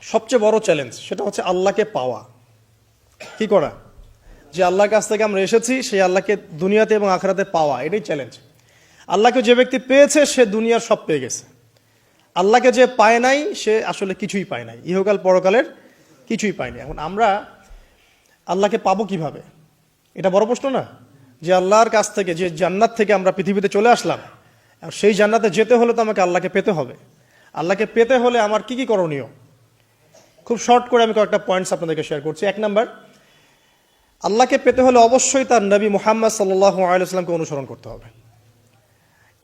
সবচেয়ে বড় চ্যালেঞ্জ সেটা হচ্ছে আল্লাহকে পাওয়া। কি করা? যে আল্লাহর কাছ থেকে আমরা এসেছি সেই আল্লাহকে দুনিয়াতে এবং আখিরাতে পাওয়া, এটাই চ্যালেঞ্জ। আল্লাহকে যে ব্যক্তি পেয়েছে সে দুনিয়ার সব পেয়ে গেছে। আল্লাহকে যে পায় নাই সে আসলে কিছুই পায় নাই, ইহকাল পরকালের কিছুই পায়নি। এখন আমরা আল্লাহকে পাবো কিভাবে, এটা বড় প্রশ্ন না? যে আল্লাহর কাছ থেকে, যে জান্নাত থেকে আমরা পৃথিবীতে চলে আসলাম, সেই জান্নাতে যেতে হলে তো আমাকে আল্লাহকে পেতে হবে। আল্লাহকে পেতে হলে আমার কি কি করণীয়, খুব শর্ট করে আমি কয়েকটা পয়েন্টস আপনাদেরকে শেয়ার করছি। 1 নাম্বার, আল্লাহকে পেতে হলে অবশ্যই তার নবী মুহাম্মদ সাল্লাল্লাহু আলাইহি ওয়াসাল্লামকে অনুসরণ করতে হবে।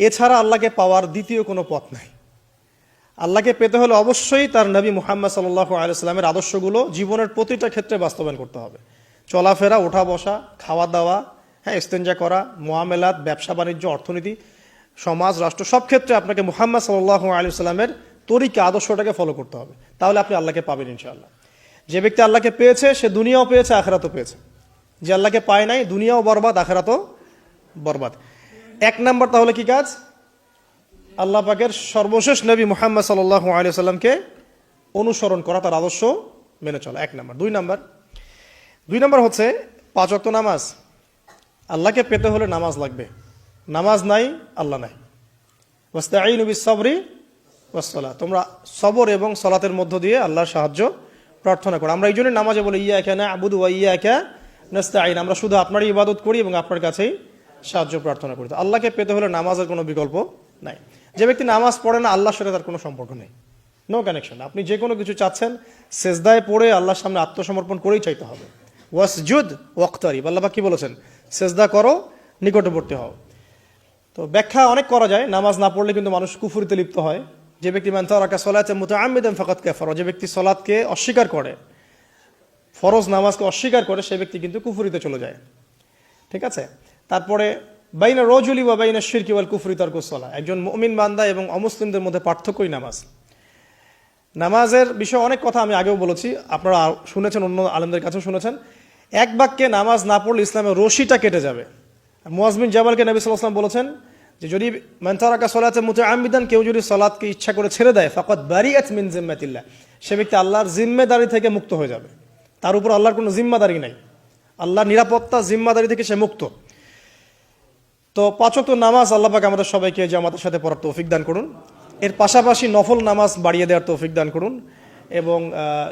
এছাড়া আল্লাহকে পাওয়ার দ্বিতীয় কোনো পথ নাই। আল্লাহকে পেতে হলে অবশ্যই তার নবী মুহাম্মদ সাল্লাল্লাহু আলাইহি ওয়াসাল্লামের আদর্শগুলো জীবনের প্রতিটা ক্ষেত্রে বাস্তবায়ন করতে হবে। চলাফেরা, ওঠা বসা, খাওয়া দাওয়া, ইস্তেঞ্জা করা, মুআমালাত, ব্যবসা বাণিজ্য, অর্থনীতি, সমাজ, রাষ্ট্র, সব ক্ষেত্রে আপনাকে মুহাম্মদ সাল্লাল্লাহু আলাইহি ওয়াসাল্লামের তরিকা, আদর্শটাকে ফলো করতে হবে। তাহলে আপনি আল্লাহকে পাবেন ইনশাআল্লাহ। যে ব্যক্তি আল্লাহকে পেয়েছে সে দুনিয়াও পেয়েছে, আখিরাতও পেয়েছে। যে আল্লাহকে পায় নাই, দুনিয়াও বরবাদ, আখিরাতও বরবাদ। 1 নাম্বার তাহলে কি কাজ? আল্লাহ পাকের সর্বশেষ নবী মুহাম্মদ সাল্লাল্লাহু আলাইহি ওয়াসাল্লামকে অনুসরণ করা, তার আদর্শ মেনে চলা, 1 নাম্বার। 2 নাম্বার হচ্ছে 5 ওয়াক্ত নামাজ। আল্লাহকে পেতে হলে নামাজ লাগবে। নামাজ নাই, আল্লাহ নাই। ওয়াস্তাঈনু বিস-সাবরি ওয়াস-সালাহ, তোমরা সবর এবং সালাতের মধ্য দিয়ে আল্লাহর সাহায্য প্রার্থনা করো। আমরা এই জন্য নামাজে বলি ইয়াকা না'বুদু ওয়া ইয়াকা নাস্তাঈন, আমরা শুধু আপনারই ইবাদত করি এবং আপনার কাছেই সাহায্য প্রার্থনা করি। তো আল্লাহকে পেতে হলে নামাজের কোনো বিকল্প নাই। যে ব্যক্তি নামাজ পড়ে না, আল্লাহর সাথে তার কোনো সম্পর্ক নেই, নো কানেকশন। আপনি যে কোনো কিছু চাচ্ছেন, সেজদায় পড়ে আল্লাহর সামনে আত্মসমর্পণ করেই চাইতে হবে। ওয়াসজুদ ওয়াক্তারিব, আল্লাহ পাক কি বলেছেন? সেজদা করো, নিকটবর্তী হও। তো ব্যাখ্যা অনেক করা যায়। নামাজ না পড়লে কিন্তু মানুষ কুফরিতে লিপ্ত হয়। যে ব্যক্তি মান তারাকা সালাতা মুতাআম্মিদান ফাকাদ কাফারা, যে ব্যক্তি সালাতকে অস্বীকার করে, ফরজ নামাজকে অস্বীকার করে, সে ব্যক্তি কিন্তু কুফরিতে চলে যায়। ঠিক আছে? তারপরে বাইনা রাজুলি ওয়া বাইনা শিরকি ওয়াল কুফরি তারকুস সালাহ, একজন মুমিন বান্দা এবং অমুসলিমদের মধ্যে পার্থক্যই নামাজ। নামাজের বিষয়ে অনেক কথা আমি আগেও বলেছি, আপনারা শুনেছেন, অন্য আলেমদের কাছেও শুনেছেন। এক বাক্যে নামাজ না পড়লে ইসলামের রশিটা কেটে যাবে। মুআয বিন জাবালকে নবী সাল্লাল্লাহু আলাইহি ওয়াসাল্লাম বলেছেন যে যদি মান তারাকা সালাতা মুতাআম্মিদান, কেউ যদি সালাতকে ইচ্ছা করে ছেড়ে দেয়, ফাকাদ বারিআত মিন জিম্মাতিল্লাহ, সে ব্যক্তি আল্লাহর জিম্মেদারি থেকে মুক্ত হয়ে যাবে। তার উপর আল্লাহর কোনো জিম্মাদারি নাই, আল্লাহর নিরাপত্তা, জিম্মাদারি থেকে সে মুক্ত। তো 5 ওয়াক্ত নামাজ আল্লাহ পাক আমাদের সবাইকে জামাতের সাথে পড়ার তৌফিক দান করুন। এর পাশাপাশি নফল নামাজ বাড়িয়ে দেওয়ার তৌফিক দান করুন, এবং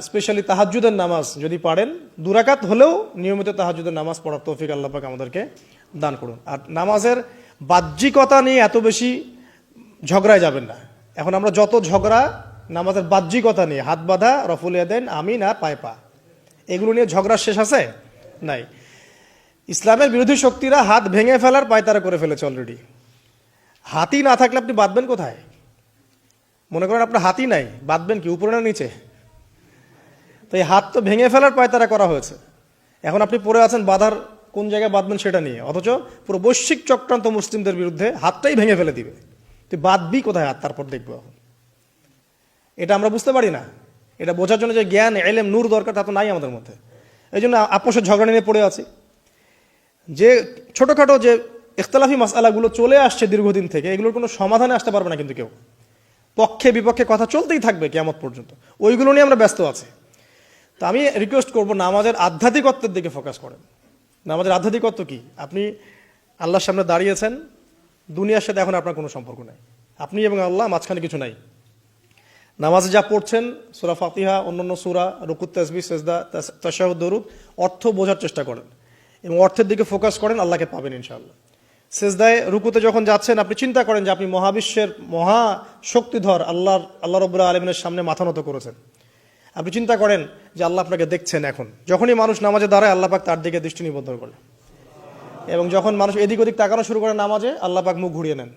স্পেশালি তাহাজ্জুদের নামাজ যদি পারেন 2 রাকাত হলেও নিয়মিত তাহাজ্জুদের নামাজ পড়ার তৌফিক আল্লাহ পাক আমাদেরকে দান করুন। আর নামাজের বাহ্যিকতা নিয়ে এত বেশি ঝগড়ায় যাবেন না। এখন আমরা যত ঝগড়া নামাজের বাহ্যিকতা নিয়ে, হাত বাঁধা, রফুল ইয়াদাইন, আমিন আর পায়ে পা, এগুলো নিয়ে ঝগড়া শেষ আছে? নাই। ইসলামের বিরোধী শক্তিরা হাত ভেঙে ফেলার পায়তারা করে ফেলেছে অলরেডি। হাতই না থাকলে আপনি বাঁধবেন কোথায়? মনে করেন আপনার হাতই নাই, বাঁধবেন কি উপরে না নিচে? তো এই হাত তো ভেঙে ফেলার পায়তারা করা হয়েছে। এখন আপনি পড়ে আছেন বাঁধার কোন জায়গায় বাঁধবেন সেটা নিয়ে, অথচ পুরো বৈশ্বিক চক্রান্ত মুসলিমদের বিরুদ্ধে হাতটাই ভেঙে ফেলে দিবে। তুই বাঁধবি কোথায় হাত? তারপর দেখবো। এখন এটা আমরা বুঝতে পারি না। এটা বোঝার জন্য যে জ্ঞান, ইলম, নূর দরকার, তা তো নাই আমাদের মধ্যে। এই জন্য আপোষের ঝগড়া নিয়ে পড়ে আছি। যে ছোটখাটো যে ইখতিলাফি মাসআলাগুলো চলে আসছে দীর্ঘদিন থেকে, এগুলোর কোনো সমাধানে আসতে পারবে না কিন্তু কেউ। পক্ষে বিপক্ষে কথা চলতেই থাকবে কিয়ামত পর্যন্ত, ওইগুলো নিয়ে আমরা ব্যস্ত আছি। তো আমি রিকোয়েস্ট করব, নামাজের আধ্যাত্মিকত্বের দিকে ফোকাস করেন। নামাজের আধ্যাত্মিকত্ব কি? আপনি আল্লাহর সামনে দাঁড়িয়েছেন, দুনিয়ার সাথে এখন আপনার কোনো সম্পর্ক নাই, আপনি এবং আল্লাহ, মাঝখানে কিছু নাই। নামাজে যা পড়ছেন, সূরা ফাতিহা, অন্যান্য সূরা, রুকু, তাসবিহ, সিজদা, তাশাহুদ, দরুদ, অর্থ বোঝার চেষ্টা করেন এবং অর্থের দিকে ফোকাস করেন, আল্লাহকে পাবেন ইনশাআল্লাহ। সিজদায়, রুকুতে যখন যাচ্ছেন, আপনি চিন্তা করেন যে আপনি মহাবিশ্বের মহা শক্তিধর আল্লাহ রাব্বুল আলামিনের সামনে মাথা নত করেছেন। আপনি চিন্তা করেন যে আল্লাহ আপনাকে দেখছেন। এখন যখনই মানুষ নামাজে দাঁড়ায়, আল্লাহ পাক তার দিকে দৃষ্টি নিবদ্ধ করে, এবং যখন মানুষ এদিক ওদিক তাকানো শুরু করে নামাজে, আল্লাহ পাক মুখ ঘুরিয়ে নেন।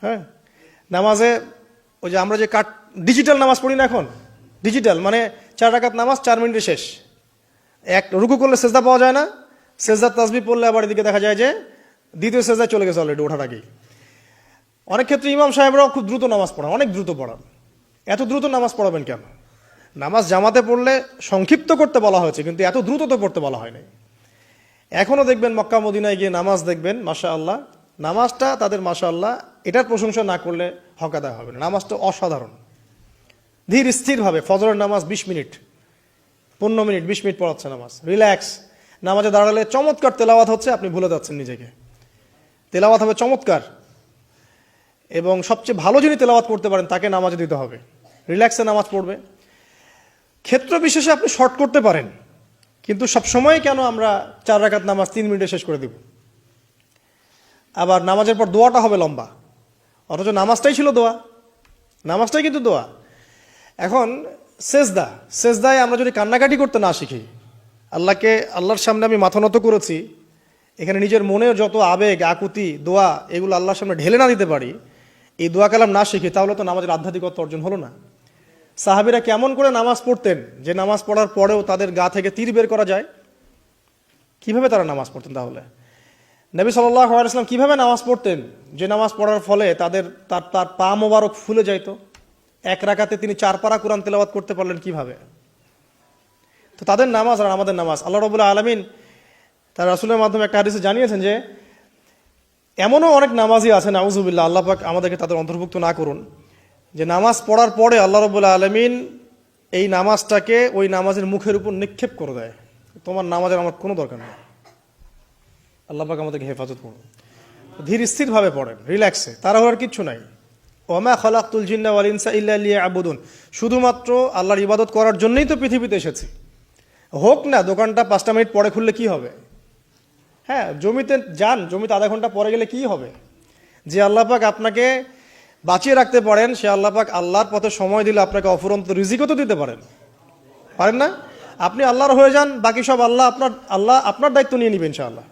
হ্যাঁ, নামাজে ওই যে আমরা যে ডিজিটাল নামাজ পড়ি না, এখন ডিজিটাল মানে 4 রাকাত নামাজ 4 মিনিটে শেষ। এক রুকু করলে সেজদা পাওয়া যায় না, সেজদার তাসবিহ পড়লে আবার এদিকে দেখা যায় যে দ্বিতীয় সেজদায় চলে গেছে অলরেডি ওঠার আগেই। অনেক ক্ষেত্রে ইমাম সাহেবরাও খুব দ্রুত নামাজ পড়ান, অনেক দ্রুত পড়ান। এত দ্রুত নামাজ পড়াবেন কেন? নামাজ জামাতে পড়লে সংক্ষিপ্ত করতে বলা হয়েছে, কিন্তু এত দ্রুত তো পড়তে বলা হয় নাই। এখনও দেখবেন মক্কা মদিনায় গিয়ে নামাজ দেখবেন, মাশাআল্লাহ, নামাজটা তাদের মাশাআল্লাহ, এটার প্রশংসা না করলে হক আদায় হবে না। নামাজটা অসাধারণ, ধীর স্থিরভাবে ফজরের নামাজ 20 মিনিট, 15 মিনিট, 20 মিনিট পড়াচ্ছে নামাজ, রিল্যাক্স। নামাজে দাঁড়ালে চমৎকার তেলাওয়াত হচ্ছে, আপনি ভুলে যাচ্ছেন নিজেকে। তেলাওয়াত হবে চমৎকার, এবং সবচেয়ে ভালো যিনি তেলাওয়াত করতে পারেন তাকে নামাজে দিতে হবে। রিল্যাক্সে নামাজ পড়বে। ক্ষেত্র বিশেষে আপনি শর্ট করতে পারেন, কিন্তু সবসময় কেন আমরা 4 রাকাত নামাজ 3 মিনিটে শেষ করে দিব? আবার নামাজের পর দোয়াটা হবে লম্বা, অথচ নামাজটাই ছিল দোয়া, নামাজটাই কিন্তু দোয়া। এখন সেজদায় আমরা যদি কান্নাকাটি করতে না শিখি, আল্লাহর সামনে আমি মাথা নত করেছি, এখানে নিজের মনের যত আবেগ, আকুতি, দোয়া, এগুলো আল্লাহর সামনে ঢেলে না দিতে পারি, এই দোয়া কালাম না শিখি, তাহলে তো নামাজের আধ্যাত্মিকত্ব অর্জন হলো না। সাহাবীরা কেমন করে নামাজ পড়তেন যে নামাজ পড়ার পরেও তাদের গা থেকে তীর বের করা যায়? কিভাবে তারা নামাজ পড়তেন? তাহলে নবী সাল্লাল্লাহু আলাইহি ওয়াসাল্লাম কিভাবে নামাজ পড়তেন যে নামাজ পড়ার ফলে তার পা মোবারক ফুলে যাইত? 1 রাকাতে তিনি 4 পারা কোরআন তেলাওয়াত করতে পারলেন কিভাবে? তো তাদের নামাজ আর আমাদের নামাজ, আল্লাহ রাব্বুল আলামিন তার রাসূলের মাধ্যমে একটা হাদিসে জানিয়েছেন যে এমনও অনেক নামাজি আছে, নাউযুবিল্লাহ, আল্লাহ পাক আমাদেরকে তাদের অন্তর্ভুক্ত না করুন, যে নামাজ পড়ার পরে আল্লাহ রাব্বুল আলামিন এই নামাজটাকে ওই নামাজের মুখের উপর নিক্ষেপ করে দেয়, তোমার নামাজের আমার কোনো দরকার নেই। আল্লাহ পাক আমাদেরকে হেফাজত করুন। ধীর স্থিরভাবে পড়েন, রিল্যাক্সে, তাড়াহুড়ার কিচ্ছু নাই। ওয়ামা খালাকতুল জিন্না ওয়াল ইনসা ইল্লা লিয়াবুদুন, শুধুমাত্র আল্লাহর ইবাদত করার জন্যই তো পৃথিবীতে এসেছি। হোক না দোকানটা 5টা মিনিট পরে খুললে কি হবে? হ্যাঁ, জমিতে যান, জমিতে আধা ঘন্টা পরে গেলে কি হবে? যে আল্লাহ পাক আপনাকে বাঁচিয়ে রাখতে পারেন, সে আল্লাহ পাক আল্লাহর পথে সময় দিলে আপনাকে অফুরন্ত রিজিকও তো দিতে পারেন না? আপনি আল্লাহর হয়ে যান, বাকি সব আল্লাহ আপনার দায়িত্ব নিয়ে নিবে ইনশাআল্লাহ।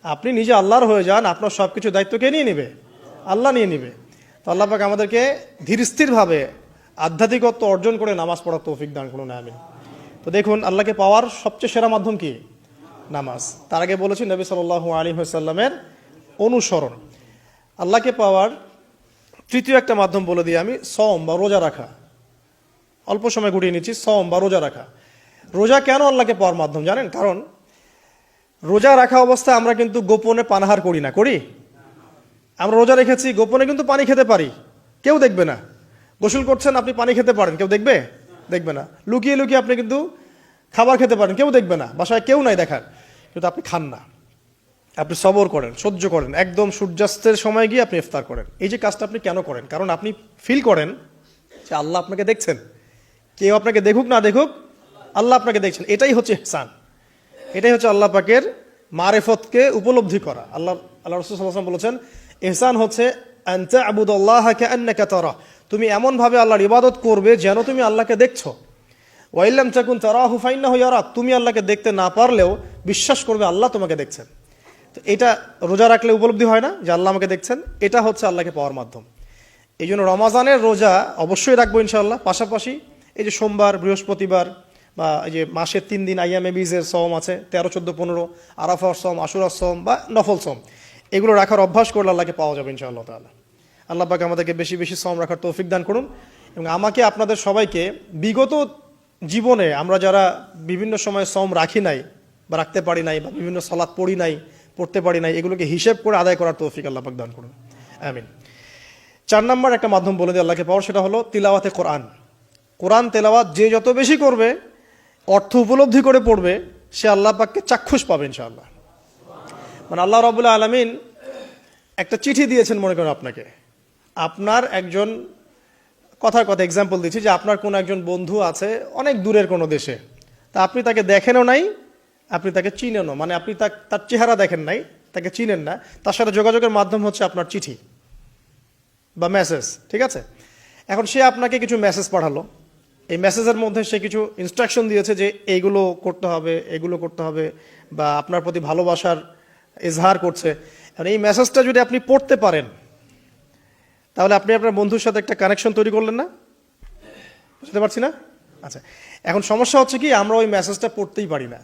আপনি নিজে আল্লাহর হয়ে যান, আপনার সব কিছু দায়িত্ব কে নিয়ে নিবে? আল্লাহ নিয়ে নিবে। তো আল্লাহ পাক আমাদেরকে ধীর স্থিরভাবে আধ্যাত্মিকত্ব অর্জন করে নামাজ পড়ার তৌফিক দান করুন, আমিন। তো দেখুন, আল্লাহকে পাওয়ার সবচেয়ে সেরা মাধ্যম কি? নামাজ। তার আগে বলেছি নবী সাল্লাল্লাহু আলাইহি ওয়াসাল্লামের অনুসরণ। আল্লাহকে পাওয়ার তৃতীয় একটা মাধ্যম বলে দিই আমি, সওম বা রোজা রাখা। অল্প সময় গুটিয়ে নিচ্ছি, সওম বা রোজা রাখা। রোজা কেন আল্লাহকে পাওয়ার মাধ্যম জানেন? কারণ রোজা রাখা অবস্থায় আমরা কিন্তু গোপনে পানাহার করি না, করি? আমরা রোজা রেখেছি, গোপনে কিন্তু পানি খেতে পারি, কেউ দেখবে না। গোসল করছেন, আপনি পানি খেতে পারেন, কেউ দেখবে না। লুকিয়ে লুকিয়ে আপনি কিন্তু খাবার খেতে পারেন, কেউ দেখবে না, বাসায় কেউ নাই দেখার, কিন্তু আপনি খান না। আপনি সবর করেন, সহ্য করেন, একদম সূর্যাস্তের সময় গিয়ে আপনি ইফতার করেন। এই যে কাজটা আপনি কেন করেন? কারণ আপনি ফিল করেন যে আল্লাহ আপনাকে দেখছেন। কেউ আপনাকে দেখুক না দেখুক, আল্লাহ আপনাকে দেখছেন। এটাই হচ্ছে ইহসান, এটাই হচ্ছে আল্লাহ পাকের মারিফতকে উপলব্ধি করা। আল্লাহ রাসূল সাল্লাল্লাহু আলাইহি ওয়াসাল্লাম বলেছেন, ইহসান হচ্ছে আন তা'বুদাল্লাহা কাআন্নাকা তারা, তুমি এমন ভাবে আল্লাহর ইবাদত করবে যেন তুমি আল্লাহকে দেখছো। ওয়া ইল্লাম তাকুন তারাহু ফাইন্নাহু ইয়ারাক, তুমি আল্লাহকে দেখতে না পারলেও বিশ্বাস করবে আল্লাহ তোমাকে দেখছেন। তো এটা রোজা রাখলে উপলব্ধি হয় না যে আল্লাহ আমাকে দেখছেন? এটা হচ্ছে আল্লাহকে পাওয়ার মাধ্যম। এই জন্য রমাজানের রোজা অবশ্যই রাখবো ইনশাআল্লাহ। পাশাপাশি এই যে সোমবার, বৃহস্পতিবার বা এই যে মাসের 3 দিন আইয়ামে বীজের সওম আছে, 13, 14, 15, আরাফার সওম, আশুরার সওম বা নফল সওম, এগুলো রাখার অভ্যাস করলে আল্লাহকে পাওয়া যাবে ইনশাআল্লাহ তাআলা। আল্লাহ পাক আমাদেরকে বেশি বেশি সওম রাখার তৌফিক দান করুন। এবং আমাকে, আপনাদের সবাইকে বিগত জীবনে আমরা যারা বিভিন্ন সময় সওম রাখি নাই বা রাখতে পারি নাই, বা বিভিন্ন সালাত পড়ি নাই, পড়তে পারি নাই, এগুলোকে হিসেব করে আদায় করার তৌফিক আল্লাহ পাক দান করুন, আমিন। 4 নম্বর একটা মাধ্যম বলে দিই আল্লাহকে পাওয়ার, সেটা হলো তিলাওয়াতে কোরআন। কোরআন তেলাওয়াত যে যত বেশি করবে, অর্থ উপলব্ধি করে পড়বে, সে আল্লাহ পাককে চাক্ষুষ পাবে ইনশাআল্লাহ। মানে আল্লাহ রাব্বুল আলামিন একটা চিঠি দিয়েছেন, মনে করেন আপনাকে, আপনার একজন, কথার কথা এক্সাম্পল দিচ্ছি, যে আপনার কোনো একজন বন্ধু আছে অনেক দূরের কোনো দেশে, তা আপনি তাকে দেখেনও নাই, আপনি তাকে চিনেনও, মানে আপনি তার চেহারা দেখেন নাই, তাকে চিনেন না, তার সাথে যোগাযোগের মাধ্যম হচ্ছে আপনার চিঠি বা মেসেজ, ঠিক আছে? এখন সে আপনাকে কিছু মেসেজ পাঠালো, এই মেসেজের মধ্যে সে কিছু ইনস্ট্রাকশন দিয়েছে যে এইগুলো করতে হবে, এগুলো করতে হবে, বা আপনার প্রতি ভালোবাসার ইজহার করছে। এখন এই মেসেজটা যদি আপনি পড়তে পারেন, তাহলে আপনি আপনার বন্ধুর সাথে একটা কানেকশন তৈরি করলেন না? বুঝতে পারছি না? আচ্ছা, এখন সমস্যা হচ্ছে কি, আমরা ওই মেসেজটা পড়তেই পারি না।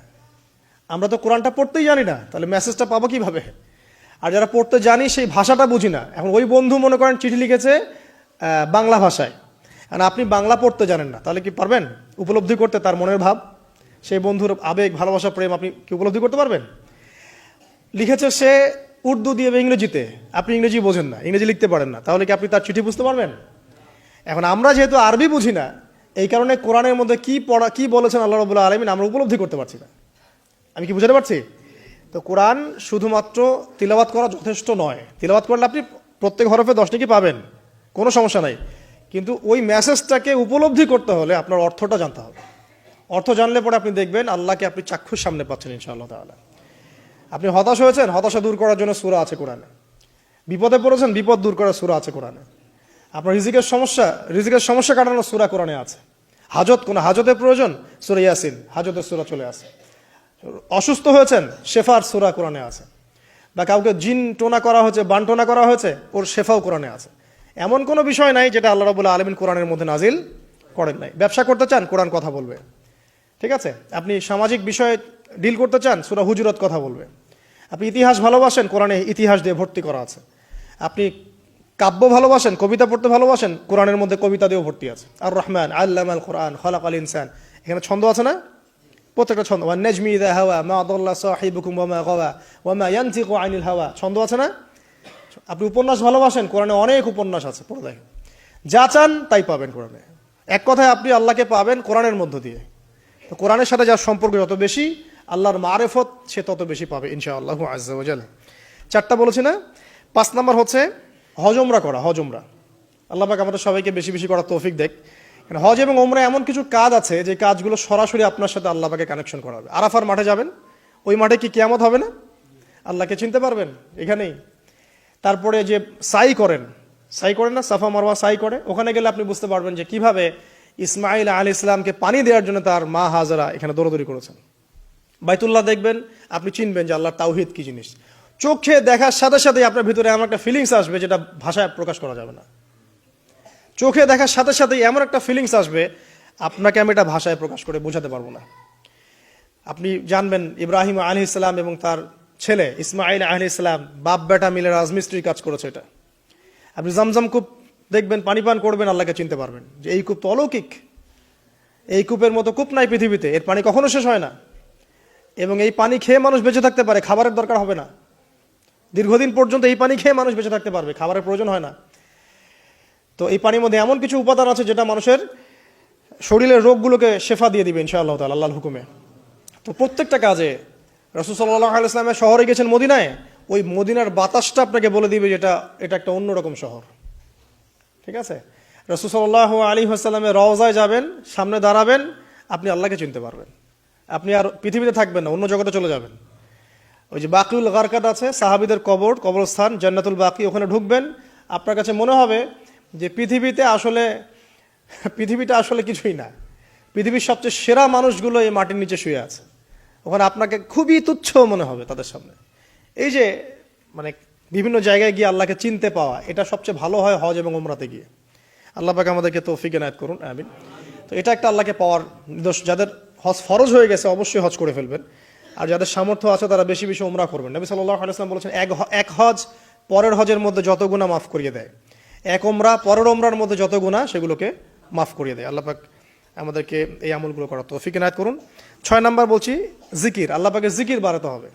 আমরা তো কোরআনটা পড়তেই জানি না, তাহলে মেসেজটা পাবো কিভাবে? আর যারা পড়তে জানি সেই ভাষাটা বুঝি না। এখন ওই বন্ধু মনে করেন চিঠি লিখেছে বাংলা ভাষায়, আর আপনি বাংলা পড়তে জানেন না, তাহলে কি পারবেন উপলব্ধি করতে তার মনের ভাব, সেই বন্ধুর আবেগ, ভালোবাসা, প্রেম আপনি কি উপলব্ধি করতে পারবেন? লিখেছে সে উর্দু দিয়ে বা ইংরেজিতে, আপনি ইংরেজি বোঝেন না, ইংরেজি লিখতে পারেন না, তাহলে কি আপনি তার চিঠি বুঝতে পারবেন? এখন আমরা যেহেতু আরবি বুঝি না, এই কারণে কোরআনের মধ্যে কি বলেছেন আল্লাহ রাব্বুল আলামিন আমরা উপলব্ধি করতে পারছি না। আমি কি বুঝাতে পারছি? তো কোরআন শুধুমাত্র তিলাওয়াত করা যথেষ্ট নয়। তিলাওয়াত করলে আপনি প্রত্যেক হরফে 10 নেকি পাবেন, কোনো সমস্যা নাই, কিন্তু ওই মেসেজটাকে উপলব্ধি করতে হলে আপনার অর্থটা জানতে হবে। অর্থ জানলে পরে আপনি দেখবেন আল্লাহকে আপনি চাক্ষুষ সামনে পাচ্ছেন ইনশাআল্লাহ তাআলা। আপনি হতাশ হয়েছেন, হতাশা দূর করার জন্য সূরা আছে কোরআনে। বিপদে পড়েছেন, বিপদ দূর করার সূরা আছে কোরআনে। আপনার রিজিকের সমস্যা কাটানোর সূরা কোরআনে আছে। হাজতের প্রয়োজন, সূরা ইয়াসিন, হাজতের সূরা চলে আসে। অসুস্থ হয়েছেন, শেফার সূরা কোরআনে আছে। বা কাউকে জিন টোনা করা হয়েছে, বান টোনা করা হয়েছে, ওর শেফাও কোরআনে আছে। এমন কোনো বিষয় নাই যেটা আল্লাহ রাব্বুল আলামিন কোরআনের মধ্যে নাজিল করেন নাই। ব্যবসা করতে চান, কোরআন কথা বলবে, ঠিক আছে? আপনি সামাজিক বিষয়ে ডিল করতে চান, সূরা হুজুরাত কথা বলবে। আপনি ইতিহাস ভালোবাসেন, কোরআনে ইতিহাস দিয়ে ভর্তি করা আছে। আপনি কাব্য ভালোবাসেন, কবিতা পড়তে ভালোবাসেন, কোরআনের মধ্যে কবিতা দিয়েও ভর্তি আছে। আর রহমান আল্লামাল কোরআন খালাকাল ইনসান, এখানে ছন্দ আছে না? প্রত্যেকটা ছন্দ, ওয়ান নাজমি ইযা হাওয়া মা দাল্লা সাহিবুকুম ওয়া মা গাওয়া ওয়া মা ইয়ানতিকু আনিল হাওয়া, ছন্দ আছে না? আপনি উপন্যাস ভালোবাসেন, কোরআনে অনেক উপন্যাস আছে, পড়ে দেখেন। যা চান তাই পাবেন কোরআনে। এক কথায় আপনি আল্লাহকে পাবেন কোরআনের মধ্য দিয়ে। তো কোরআনের সাথে যার সম্পর্ক যত বেশি, আল্লাহর মারেফত সে তত বেশি পাবে ইনশাআল্লাহু আজ্জা ওয়া জাল। 4টা বলেছি না? 5 নাম্বার হচ্ছে হজ উমরা করা। হজ উমরা আল্লাহ পাক আমাদের সবাইকে বেশি বেশি করার তৌফিক দেখ। হজ এবং উমরা এমন কিছু কাজ আছে যে কাজগুলো সরাসরি আপনার সাথে আল্লাহ পাকে কানেকশন করাবে। আরাফার মাঠে যাবেন, ওই মাঠে কি কিয়ামত হবে না? আল্লাহকে চিনতে পারবেন এখানেই। তারপরে যে সাই করেন না, সাফা মারওয়া সাই করে, ওখানে গেলে আপনি বুঝতে পারবেন যে কিভাবে ইসমাইল আলাইহিস সালামকে পানি দেওয়ার জন্য তার মা হাজারা এখানে দৌড়দৌড়ি করেছেন। বাইতুল্লাহ দেখবেন, আপনি চিনবেন যে আল্লাহর তাওহীদ কি জিনিস। চোখে দেখার সাথে সাথে আপনার ভিতরে এমন একটা ফিলিংস আসবে যেটা ভাষায় প্রকাশ করা যাবে না। চোখে দেখার সাথে সাথে এমন একটা ফিলিংস আসবে, আপনাকে আমি এটা ভাষায় প্রকাশ করে বোঝাতে পারবো না। আপনি জানবেন ইব্রাহিম আলাইহিস সালাম এবং তার ছেলে ইসমাইল আলাইহিস সালাম বাপ বেটা মিলে রাজমিস্ত্রির কাজ করেছে। এটা আপনি জামজাম কূপ দেখবেন, পানি পান করবেন, আল্লাহকে চিনতে পারবেন যে এই কূপ তো অলৌকিক। এই কূপের মতো কূপ নাই পৃথিবীতে, এর পানি কখনো শেষ হয় না, এবং এই পানি খেয়ে মানুষ বেঁচে থাকতে পারে, খাবারের দরকার হবে না। দীর্ঘদিন পর্যন্ত এই পানি খেয়ে মানুষ বেঁচে থাকতে পারবে, খাবারের প্রয়োজন হয় না। তো এই পানির মধ্যে এমন কিছু উপাদান আছে যেটা মানুষের শরীরের রোগগুলোকে শেফা দিয়ে দিবে ইনশাআল্লাহ তাআলা আল্লাহর হুকুমে। তো প্রত্যেকটা কাজে রাসূল সাল্লাল্লাহু আলাইহি ওয়াসাল্লাম শহরে গেছেন মদিনায়, ওই মদিনার বাতাসটা আপনাকে বলে দিবে যেটা এটা একটা অন্যরকম শহর, ঠিক আছে? রাসূল সাল্লাল্লাহু আলাইহি ওয়াসাল্লামের রওজায় যাবেন, সামনে দাঁড়াবেন, আপনি আল্লাহকে চিনতে পারবেন। আপনি আর পৃথিবীতে থাকবেন না, অন্য জগতে চলে যাবেন। ওই যে বাকিউল গারকাদ আছে, সাহাবীদের কবরস্থান জান্নাতুল বাকি, ওখানে ঢুকবেন, আপনার কাছে মনে হবে যে পৃথিবীটা আসলে কিছুই না। পৃথিবীর সবচেয়ে সেরা মানুষগুলো এই মাটির নিচে শুয়ে আছে, ওখানে আপনাকে খুবই তুচ্ছ মনে হবে তাদের সামনে। এই যে মানে বিভিন্ন জায়গায় গিয়ে আল্লাহকে চিনতে পাওয়া, এটা সবচেয়ে ভালো হয় হজ এবং উমরাতে গিয়ে। আল্লাহ পাক আমাদেরকে তৌফিক এনায়েত করুন, আমিন। তো এটা একটা আল্লাহকে পাওয়ার নিদর্শন। যাদের হজ ফরজ হয়ে গেছে অবশ্যই হজ করে ফেলবেন, আর যাদের সামর্থ্য আছে তারা বেশি বেশি উমরা করবেন। নবী সাল্লাল্লাহু আলাইহি ওয়াসাল্লাম বলেছেন, এক হজ পরের হজের মধ্যে যত গুনাহ মাফ করিয়ে দেয়, এক উমরা পরের উমরার মধ্যে যত গুনাহ সেগুলোকে মাফ করিয়ে দেয়। আল্লাহ পাক আমাদেরকে এই আমলগুলো করার তৌফিক এনায়েত করুন। 6 নাম্বার বলছি জিকির। আল্লাহ পাকের জিকির বাড়াতে হবে।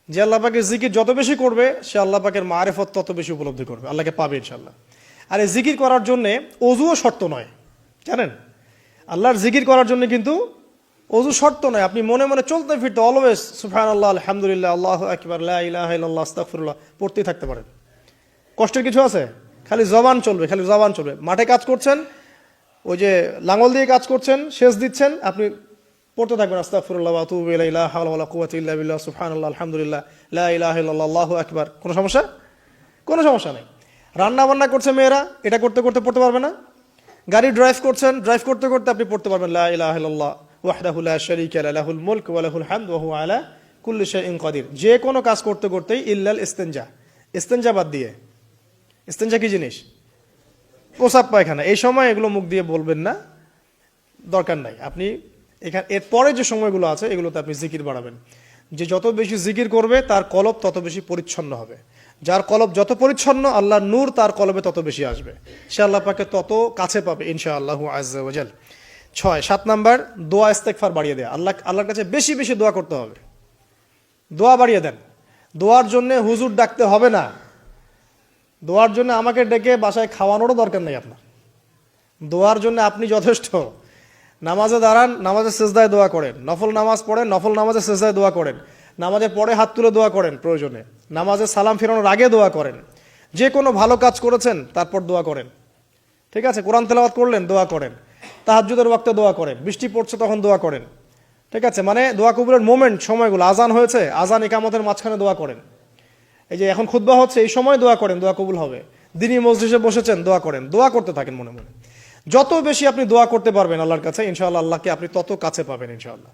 যে আল্লাহ পাকের জিকির যত বেশি করবে, সে আল্লাহ পাকের মারিফত তত বেশি উপলব্ধি করবে, আল্লাহকে পাবে ইনশাআল্লাহ। আর এই জিকির করার জন্য ওযুও শর্ত নয়, জানেন? আল্লাহর জিকির করার জন্য কিন্তু ওযু শর্ত নয়। আপনি মনে মনে চলতে ফিরতে অলওয়েজ সুবহানাল্লাহ, আলহামদুলিল্লাহ, আল্লাহু আকবার, লা ইলাহা ইল্লাল্লাহ, আস্তাগফিরুল্লাহ পড়তেই থাকতে পারেন। কষ্টের কিছু আছে? খালি জবান চলবে। মাঠে কাজ করছেন, ওই যে লাঙল দিয়ে কাজ করছেন, সেচ দিচ্ছেন, আপনি পড়তে থাকবেন আস্তাগফিরুল্লাহ ওয়া আতুবু ইলাইহি, লা হাওলা ওয়ালা কুওয়াতা ইল্লা বিল্লাহ, সুবহানাল্লাহ, আলহামদুলিল্লাহ, লা ইলাহা ইল্লাল্লাহ, আল্লাহু আকবার। কোনো সমস্যা নেই। রান্না বান্না করছে মেয়েরা, এটা করতে করতে পড়তে পারবে না? গাড়ি ড্রাইভ করতে করতে আপনি পড়তে পারবেন লা ইলাহা ইল্লাল্লাহ ওয়াহদাহু লা শারীকা লাহু, লাহুল মুলক ওয়া লাহুল হামদ ওয়া হুয়া আলা কুল্লি শাইইন কাদির। যে কোনো কাজ করতে করতেই ইল্লাল ইস্তেনজা বাদ দিয়ে। ইস্তেনজা কি জিনিস? প্রসাব পায়খানা। এই সময় এগুলো মুখ দিয়ে বলবেন না, দরকার নাই। আপনি এখানে এরপরে যে সময়গুলো আছে এগুলোতে আপনি জিকির বাড়াবেন। যে যত বেশি জিকির করবে তার কলব তত বেশি পরিচ্ছন্ন হবে। যার কলব যত পরিচ্ছন্ন, আল্লাহর নূর তার কলবে তত বেশি আসবে, সে আল্লাহ পাকে তত কাছে পাবে ইনশাআল্লাহু আজ্জা ওয়া জাল। 7 নাম্বার দোয়া ইস্তেগফার বাড়িয়ে দেয়া। আল্লাহর কাছে বেশি বেশি দোয়া করতে হবে। দোয়া বাড়িয়ে দেন। দোয়ার জন্য হুজুর ডাকতে হবে না, দোয়ার জন্য আমাকে ডেকে বাসায় খাওয়ানোরও দরকার নেই আপনার। দোয়ার জন্য আপনি যথেষ্ট। নামাজে দাঁড়ান, নামাজের সেজদায় দোয়া করেন, নফল নামাজ পড়েন, নফল নামাজের সেজদায় দোয়া করেন, নামাজের পরে হাত তুলে দোয়া করেন, প্রয়োজনে নামাজে সালাম ফেরানোর আগে দোয়া করেন, যে কোনো ভালো কাজ করেছেন তারপর দোয়া করেন, ঠিক আছে? কোরআন তেলাওয়াত করলেন, দোয়া করেন, তাহাজ্জুদের ওয়াক্তে দোয়া করেন, বৃষ্টি পড়ছে তখন দোয়া করেন, ঠিক আছে? মানে দোয়া কবুলের মোমেন্ট, সময়গুলো, আজান হয়েছে, আজান ইকামতের মাঝখানে দোয়া করেন, এই যে এখন খুতবা হচ্ছে এই সময় দোয়া করেন, দোয়া কবুল হবে। দিনী মজলিসে বসেছেন, দোয়া করেন, দোয়া করতে থাকেন মনে মনে। যত বেশি আপনি দোয়া করতে পারবেন আল্লাহর কাছে, ইনশাআল্লাহ আল্লাহকে আপনি তত কাছে পাবেন ইনশাআল্লাহ।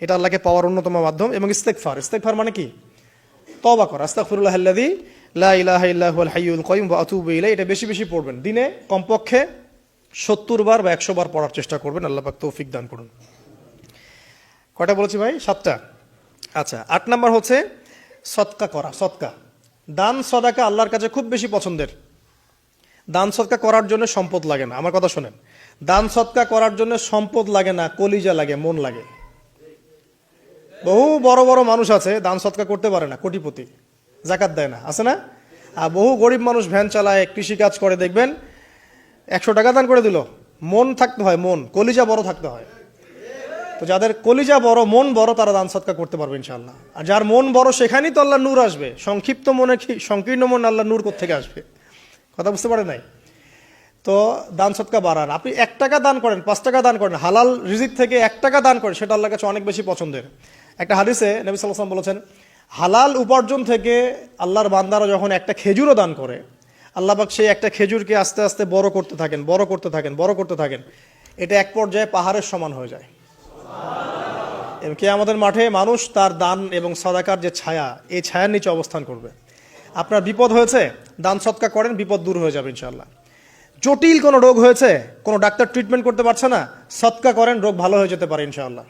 এটা আল্লাহকে পাওয়ার অন্যতম মাধ্যম। এবং ইস্তেগফার, ইস্তেগফার মানে কি? তওবা করা। আস্তাগফিরুল্লাহাল্লাযী লা ইলাহা ইল্লা হুয়াল হাইয়ুল কাইয়ুম ওয়া আতুবু ইলাইহি। এটা বেশি বেশি পড়বেন, দিনে কমপক্ষে 70 বার বা 100 বার পড়ার চেষ্টা করবেন। আল্লাহ পাক তৌফিক দান করুন। কয়টা বলেছি ভাই? 7টা। আচ্ছা, 8 নাম্বার হচ্ছে সদকা করা। সদকা, দান সদাকা আল্লাহর কাছে খুব বেশি পছন্দের। দান সদকা করার জন্য সম্পদ লাগে না, আমার কথা শোনেন। দান সদকা করার জন্য সম্পদ লাগে না, কলিজা লাগে, মন লাগে। বহু বড় বড় মানুষ আছে দান সদকা করতে পারে না, কোটিপতি, জাকাত দেয় না, আছে না? আর বহু গরিব মানুষ ভ্যান চালায়, কৃষিকাজ করে, দেখবেন 100 টাকা দান করে দিল, মন থাকতে হয়, মন, কলিজা বড় থাকতে হয়। তো যাদের কলিজা বড়, মন বড়, তারা দান সদকা করতে পারবে ইনশাআল্লাহ। আর যার মন বড়, সেখানেই তো আল্লাহ নূর আসবে। সংক্ষিপ্ত মনে, সংকীর্ণ মন, আল্লাহ নূর কোত্থেকে আসবে? কথা বুঝতে পারে নাই? তো দান সদকা বাড়ান। আপনি 1 টাকা দান করেন, 5 টাকা দান করেন, হালাল রিজিক থেকে 1 টাকা দান করেন, সেটা আল্লাহর কাছে অনেক বেশি পছন্দের। একটা হাদিসে নবী সাল্লাল্লাহু আলাইহি ওয়াসাল্লাম বলেছেন, হালাল উপার্জন থেকে আল্লাহর বান্দারা যখন একটা খেজুরও দান করে, আল্লাহ পাক সেই একটা খেজুরকে আস্তে আস্তে বড় করতে থাকেন, বড় করতে থাকেন, বড় করতে থাকেন। এটা এক পর্যায়ে পাহাড়ের সমান হয়ে যায়। এবং কিয়ামতের মাঠে মানুষ তার দান এবং সাদাকার যে ছায়া, এই ছায়ার নিচে অবস্থান করবে। আপনার বিপদ হয়েছে, দান সদকা করেন, বিপদ দূর হয়ে যাবে ইনশাআল্লাহ। জটিল কোনো রোগ হয়েছে, কোনো ডাক্তার ট্রিটমেন্ট করতে পারছে না, সদকা করেন, রোগ ভালো হয়ে যেতে পারে ইনশাআল্লাহ।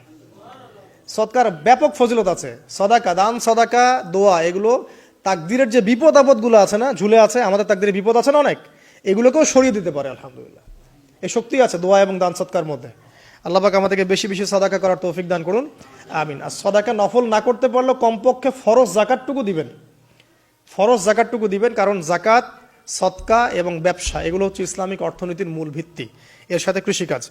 সদকার ব্যাপক ফজিলত আছে। সদাকা, দান সদাকা, দোয়া, এগুলো তাকদিরের যে বিপদ আপদগুলো আছে না, ঝুলে আছে, আমাদের তাকদিরে বিপদ আছে না অনেক, এগুলোকেও সরিয়ে দিতে পারে আলহামদুলিল্লাহ। এই শক্তি আছে দোয়া এবং দান সদকার মধ্যে। আল্লাহ পাক আমাদেরকে বেশি বেশি সাদাকা করার তৌফিক দান করুন, আমিন। আর সাদাকা নফল না করতে পারলেও কমপক্ষে ফরজ জাকাতটুকু দিবেন, ফরজ জাকাতটুকু দিবেন। কারণ জাকাত, সদকা এবং ব্যবসা, এগুলো হচ্ছে ইসলামিক অর্থনীতির মূল ভিত্তি, এর সাথে কৃষিকাজ।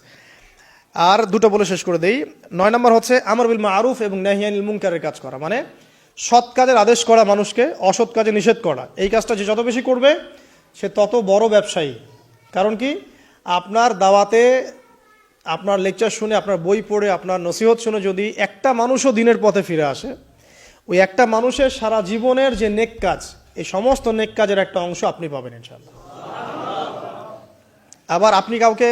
আর দুটো বলে শেষ করে দেই। 9 নম্বর হচ্ছে আমর বিল মারুফ এবং নাহি আনিল মুনকারের কাজ করা, মানে সৎ কাজের আদেশ করা, মানুষকে অসৎ কাজে নিষেধ করা। এই কাজটা যে যত বেশি করবে সে তত বড় ব্যবসায়ী। কারণ কি, আপনার দাওয়াতে, আপনার লেকচার শুনে, আপনার বই পড়ে, আপনার নসিহত শুনে যদি একটা মানুষও দিনের পথে ফিরে আসে, ওই একটা মানুষের সারা জীবনের যে নেক কাজ, এই সমস্ত নেক কাজের একটা অংশ আপনি পাবেন ইনশাআল্লাহ। আবার আপনি কাউকে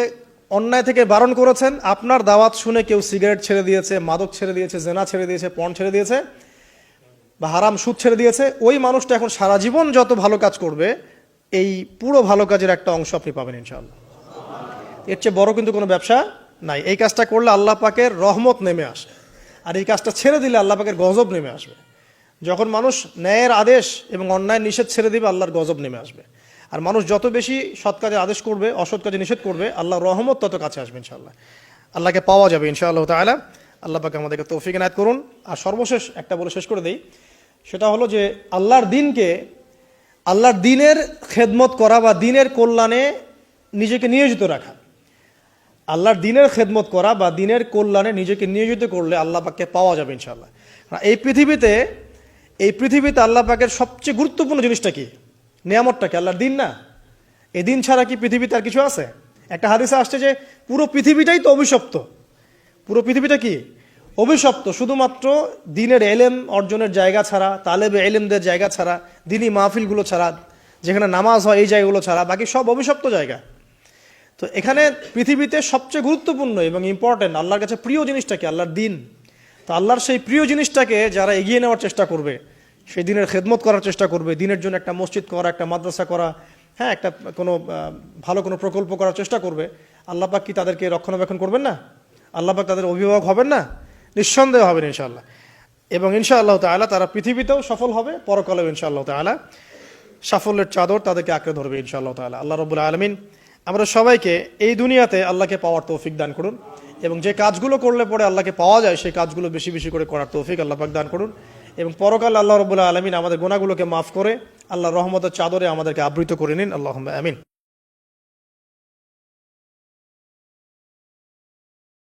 অন্যায় থেকে বারণ করেছেন, আপনার দাওয়াত শুনে কেউ সিগারেট ছেড়ে দিয়েছে, মাদক ছেড়ে দিয়েছে, জেনা ছেড়ে দিয়েছে, পণ ছেড়ে দিয়েছে, বা হারাম সুদ ছেড়ে দিয়েছে, ওই মানুষটা এখন সারা জীবন যত ভালো কাজ করবে, এই পুরো ভালো কাজের একটা অংশ আপনি পাবেন ইনশাআল্লাহ। এর চেয়ে বড় কিন্তু কোনো ব্যবসা নাই। এই কাজটা করলে আল্লাহ পাকের রহমত নেমে আসে, আর এই কাজটা ছেড়ে দিলে আল্লাহ পাকের গজব নেমে আসবে। যখন মানুষ ন্যায়ের আদেশ এবং অন্যায় নিষেধ ছেড়ে দিবে, আল্লাহর গজব নেমে আসবে। আর মানুষ যত বেশি সৎ কাজে আদেশ করবে, অসৎ কাজে নিষেধ করবে, আল্লাহর রহমত তত কাছে আসবে ইনশাআল্লাহ। আল্লাহকে পাওয়া যাবে ইনশাআল্লাহ তাআলা। আল্লাহ পাক আমাদেরকে তৌফিক এনায়েত করুন। আর সর্বশেষ একটা বলে শেষ করে দেই, সেটা হলো যে আল্লাহর দিনকে, আল্লাহর দিনের খেদমত করা বা দিনের কল্যাণে নিজেকে নিয়োজিত রাখা। আল্লাহর দিনের খেদমত করা বা দিনের কল্যাণে নিজেকে নিয়োজিত করলে আল্লাহ পাককে পাওয়া যাবে ইনশাআল্লাহ। এই পৃথিবীতে আল্লাহ পাকের সবচেয়ে গুরুত্বপূর্ণ জিনিসটা কি? নিয়ামতটা কি? আল্লাহর দিন না? এই দিন ছাড়া কি পৃথিবীতে আর কিছু আছে? একটা হাদিসে আসছে যে পুরো পৃথিবীটাই তো অভিশপ্ত। পুরো পৃথিবীটা কি? অভিশপ্ত। শুধুমাত্র দিনের এলেম অর্জনের জায়গা ছাড়া, তালেবে এলেমদের জায়গা ছাড়া, দিনী মাহফিলগুলো ছাড়া, যেখানে নামাজ হয় এই জায়গাগুলো ছাড়া, বাকি সব অভিশপ্ত জায়গা। তো এখানে পৃথিবীতে সবচেয়ে গুরুত্বপূর্ণ এবং ইম্পর্টেন্ট, আল্লাহর কাছে প্রিয় জিনিসটা কি? আল্লাহর দিন। তো আল্লাহর সেই প্রিয় জিনিসটাকে যারা এগিয়ে নেওয়ার চেষ্টা করবে, সেই দিনের খেদমত করার চেষ্টা করবে, দিনের জন্য একটা মসজিদ করা, একটা মাদ্রাসা করা, হ্যাঁ, একটা কোনো ভালো কোনো প্রকল্প করার চেষ্টা করবে, আল্লাহ পাক কি তাদেরকে রক্ষণাবেক্ষণ করবেন না? আল্লাহ পাক তাদের অভিভাবক হবেন না? নিঃসন্দেহ হবেন ইনশাআল্লাহ। এবং ইনশাআল্লাহ তাআলা তারা পৃথিবীতেও সফল হবে, পরকালেও ইনশাআল্লাহ তাআলা সাফল্যের চাদর তাদেরকে আঁকড়ে ধরবে ইনশাআল্লাহ তাআলা। আল্লাহ রাব্বুল আলামিন আমরা সবাইকে এই দুনিয়াতে আল্লাহকে পাওয়ার তৌফিক দান করুন, এবং যে কাজগুলো করলে পরে আল্লাহকে পাওয়া যায় সেই কাজগুলো বেশি বেশি করে করার তৌফিক আল্লাহ পাক দান করুন। এবং পরকালে আল্লাহ রাব্বুল আলামিন আমাদের গুনাহগুলোকে মাফ করে আল্লাহর রহমতের চাদরে আমাদেরকে আবৃত করে নিন। আল্লাহুম্মা আমিন।